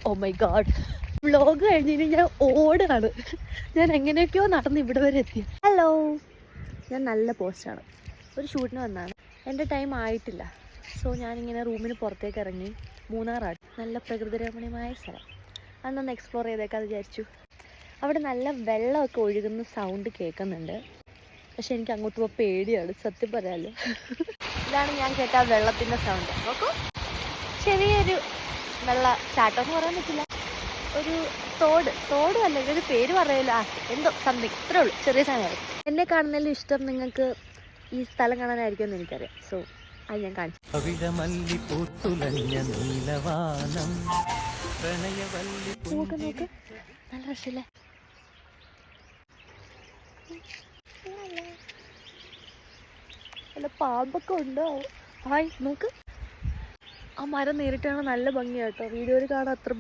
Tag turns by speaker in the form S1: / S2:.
S1: Oh my God, vlog കഴിഞ്ഞ് ഞാൻ ഓടാണ്. ഞാൻ എങ്ങനെയൊക്കെയോ നടന്ന് ഇവിടെ വരെ എത്തി. ഹലോ, ഞാൻ നല്ല പോസ്റ്റാണ്. ഒരു ഷൂട്ടിന് വന്നതാണ്. എൻ്റെ ടൈം ആയിട്ടില്ല. സോ ഞാനിങ്ങനെ റൂമിന് പുറത്തേക്ക് ഇറങ്ങി. മൂന്നാറാണ്, നല്ല പ്രകൃതിരമണീയമായ സ്ഥലം. അതൊന്ന് എക്സ്പ്ലോർ ചെയ്തേക്കാന്ന് വിചാരിച്ചു. അവിടെ നല്ല വെള്ളമൊക്കെ ഒഴുകുന്ന സൗണ്ട് കേൾക്കുന്നുണ്ട്. പക്ഷെ എനിക്ക് അങ്ങോട്ട് പോകാൻ പേടിയാണ്, സത്യം പറയാമല്ലോ. ഇതാണ് ഞാൻ കേട്ട വെള്ളത്തിൻ്റെ സൗണ്ട്. നോക്കൂ, ചെറിയൊരു വെള്ള ചാട്ടമെന്ന് പറയാൻ പറ്റില്ല, ഒരു തോട് അല്ല, ഇതൊരു പേര് പറയല്ലോ, എന്തോ സംതിങ്, ഇത്രേ ഉള്ളൂ, ചെറിയ സാധനമാണ്. എന്നെ കാണുന്നതിലും ഇഷ്ടം നിങ്ങൾക്ക് ഈ സ്ഥലം കാണാനായിരിക്കും എന്ന് എനിക്കറിയാം. സോ അത് ഞാൻ കാണിച്ചു. നോക്ക് നോക്ക്, നല്ല രസമല്ലേ? നല്ല പാമ്പൊക്കെ ഉണ്ടോ? ഹായ്, നോക്ക്, ആ മരം നേരിട്ടാണ് നല്ല ഭംഗിയാട്ടോ. വീഡിയോയിൽ കാണാൻ അത്ര ഭംഗി